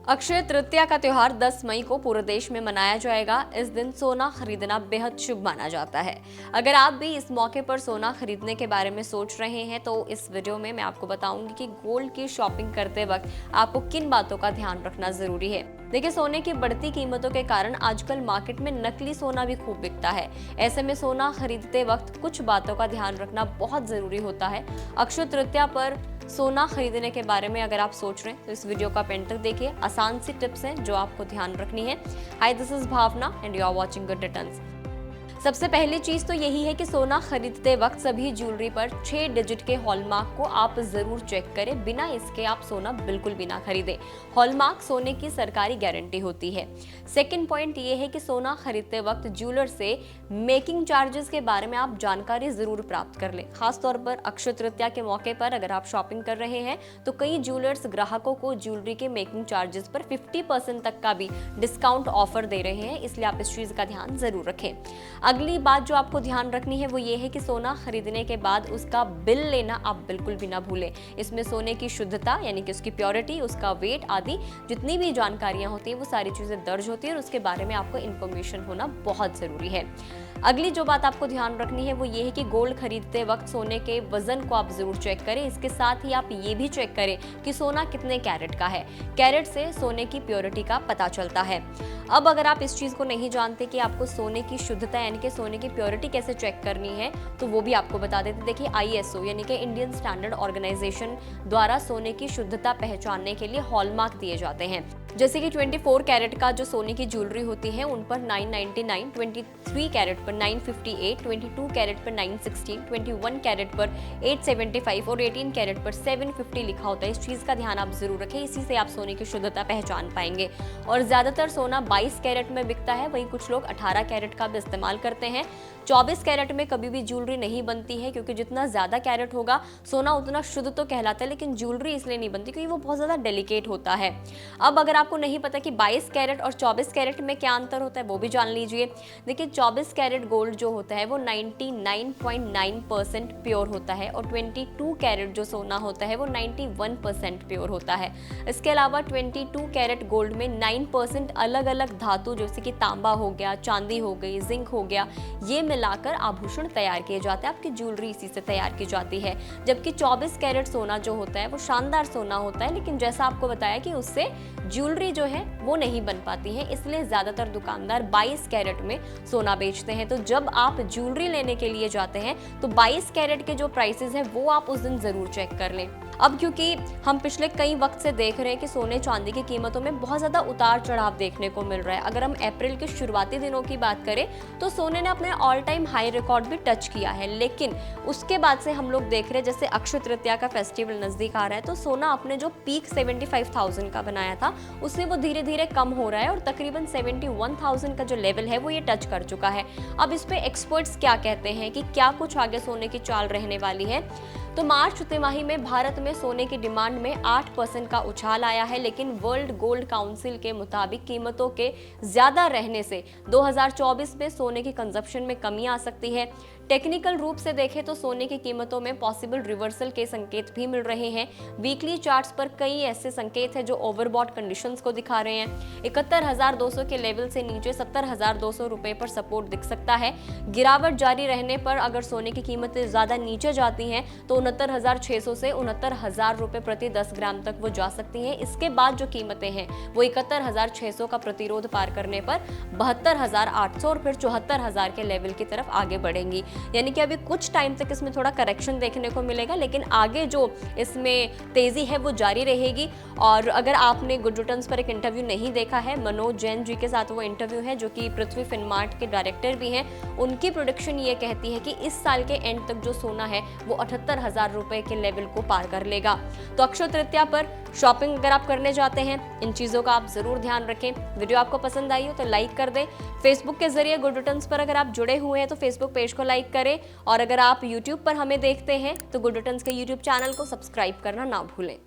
अक्षय तृतीया का त्योहार 10 मई को पूरे देश में मनाया जाएगा। इस दिन सोना खरीदना बेहद शुभ माना जाता है। अगर आप भी इस मौके पर सोना खरीदने के बारे में सोच रहे हैं तो इस वीडियो में मैं आपको बताऊंगी कि गोल्ड की शॉपिंग करते वक्त आपको किन बातों का ध्यान रखना जरूरी है। देखिए, सोने की बढ़ती कीमतों के कारण आजकल मार्केट में नकली सोना भी खूब बिकता है। ऐसे में सोना खरीदते वक्त कुछ बातों का ध्यान रखना बहुत जरूरी होता है। अक्षय तृतीया पर सोना खरीदने के बारे में अगर आप सोच रहे हैं तो इस वीडियो का एंड तक देखिए। आसान सी टिप्स हैं जो आपको ध्यान रखनी है। Hi, this is Bhavna and you are watching Good Returns. सबसे पहली चीज तो यही है कि सोना खरीदते वक्त सभी ज्वेलरी पर 6 डिजिट के हॉलमार्क को आप जरूर चेक करें। बिना इसके आप सोना बिल्कुल भी ना खरीदें। हॉलमार्क सोने की सरकारी गारंटी होती है। सेकंड पॉइंट ये है कि सोना खरीदते वक्त ज्वेलर से मेकिंग चार्जेस के बारे में आप जानकारी जरूर प्राप्त कर लें। खासतौर पर अक्षय तृतीया के मौके पर अगर आप शॉपिंग कर रहे हैं तो कई ज्वेलर्स ग्राहकों को ज्वेलरी के मेकिंग चार्जेस पर 50% तक का भी डिस्काउंट ऑफर दे रहे हैं, इसलिए आप इस चीज का ध्यान जरूर रखें। अगली बात जो आपको ध्यान रखनी है वो ये है कि सोना खरीदने के बाद उसका बिल लेना आप बिल्कुल भी ना भूलें। इसमें सोने की शुद्धता यानी कि उसकी प्योरिटी, उसका वेट आदि जितनी भी जानकारियां होती है वो सारी चीजें दर्ज होती है और उसके बारे में आपको इन्फॉर्मेशन होना बहुत जरूरी है। अगली जो बात आपको ध्यान रखनी है वो ये है कि गोल्ड खरीदते वक्त सोने के वजन को आप जरूर चेक करें। इसके साथ ही आप ये भी चेक करें कि सोना कितने कैरेट का है। कैरेट से सोने की प्योरिटी का पता चलता है। अब अगर आप इस चीज को नहीं जानते कि आपको सोने की शुद्धता यानी कि सोने की प्योरिटी कैसे चेक करनी है तो वो भी आपको बता देते। देखिए, ISO यानी कि इंडियन स्टैंडर्ड ऑर्गेनाइजेशन द्वारा सोने की शुद्धता पहचानने के लिए हॉलमार्क दिए जाते हैं। जैसे कि 24 कैरेट का जो सोने की ज्वेलरी होती है उन पर 999, 23 कैरेट पर 958, 22 कैरेट पर 916, 21 कैरेट पर 875 और 18 कैरेट पर 750 लिखा होता है। इस चीज का ध्यान आप जरूर रखें, इसी से आप सोने की शुद्धता पहचान पाएंगे। और ज्यादातर सोना 22 कैरेट में बिकता है, वहीं कुछ लोग 18 कैरेट का भी इस्तेमाल करते हैं। 24 कैरेट में कभी भी ज्वेलरी नहीं बनती है क्योंकि जितना ज्यादा कैरेट होगा सोना उतना शुद्ध तो कहलाता है, लेकिन ज्वेलरी इसलिए नहीं बनती क्योंकि वो बहुत ज्यादा डेलिकेट होता है। अब अगर आपको नहीं पता कि 22 कैरेट और 24 कैरेट में क्या अंतर होता है वो भी जान लीजिए। देखिए, 24 कैरेट गोल्ड जो होता है वो 99.9% प्योर होता है और 22 कैरेट जो सोना होता है वो 91% प्योर होता है। इसके अलावा 22 कैरेट गोल्ड में 9% अलग अलग धातु जैसे कि तांबा हो गया, चांदी हो गई, जिंक हो गया, ये मिलाकर आभूषण तैयार किए जाते हैं। आपकी ज्वेलरी इसी से तैयार की जाती है। जबकि 24 कैरेट सोना जो होता है वो शानदार सोना होता है, लेकिन जैसा आपको बताया कि उससे ज्वेलरी जो है वो नहीं बन पाती है, इसलिए ज्यादातर दुकानदार 22 कैरेट में सोना बेचते हैं। तो जब आप ज्वेलरी लेने के लिए जाते हैं तो 22 कैरेट के जो प्राइसेस हैं वो आप उस दिन जरूर चेक कर लें। अब क्योंकि हम पिछले कई वक्त से देख रहे हैं कि सोने चांदी की कीमतों में बहुत ज्यादा उतार चढ़ाव देखने को मिल रहा है। अगर हम अप्रैल के शुरुआती दिनों की बात करें तो सोने ने अपने ऑल टाइम हाई रिकॉर्ड भी टच किया है, लेकिन उसके बाद से हम लोग देख रहे हैं जैसे अक्षय तृतीया का फेस्टिवल नजदीक आ रहा है तो सोना अपने जो पीक 75,000 का बनाया था उससे वो धीरे धीरे कम हो रहा है और तकरीबन 71,000 का जो लेवल है वो ये टच कर चुका है। अब इस पे एक्सपर्ट्स क्या कहते हैं कि क्या कुछ आगे सोने की चाल रहने वाली है। तो मार्च तिमाही में भारत में सोने की डिमांड में 8% का उछाल आया है, लेकिन वर्ल्ड गोल्ड काउंसिल के मुताबिक कीमतों के ज्यादा रहने से 2024 में सोने की कंजप्शन में कमी आ सकती है। टेक्निकल रूप से देखें तो सोने की कीमतों में पॉसिबल रिवर्सल के संकेत भी मिल रहे हैं। वीकली चार्ट्स पर कई ऐसे संकेत हैं जो ओवरबॉट कंडीशंस को दिखा रहे हैं। 71,200 के लेवल से नीचे 70,200 रुपए पर सपोर्ट दिख सकता है। गिरावट जारी रहने पर अगर सोने की कीमतें ज्यादा नीचे जाती हैं तो 69,600 से 69,000 रुपए प्रति 10 ग्राम तक वो जा सकती हैं। इसके बाद जो कीमतें हैं वो 71,600 का प्रतिरोध पार करने पर 72,800 और फिर 74,000 के लेवल की तरफ आगे बढ़ेंगी। यानी कि अभी कुछ टाइम तक इसमें थोड़ा करेक्शन देखने को मिलेगा, लेकिन आगे जो इसमें तेजी है वो जारी रहेगी। और अगर आपने गुड रिटर्न्स पर एक इंटरव्यू नहीं देखा है, मनोज जैन जी के साथ वो इंटरव्यू है जो कि पृथ्वी फिनमार्ट के डायरेक्टर भी हैं, उनकी प्रोडिक्शन ये कहती है कि इस साल के एंड तक जो सोना है वो 78,000 रुपए के लेवल को पार कर लेगा। तो अक्षय तृतीया पर शॉपिंग अगर आप करने जाते हैं इन चीजों का आप जरूर ध्यान रखें। वीडियो आपको पसंद आई हो तो लाइक कर दें। फेसबुक के जरिए गुड रिटर्न्स पर अगर आप जुड़े हुए हैं तो फेसबुक पेज को लाइक करें, और अगर आप यूट्यूब पर हमें देखते हैं तो गुड रिटर्न्स के यूट्यूब चैनल को सब्सक्राइब करना ना भूलें।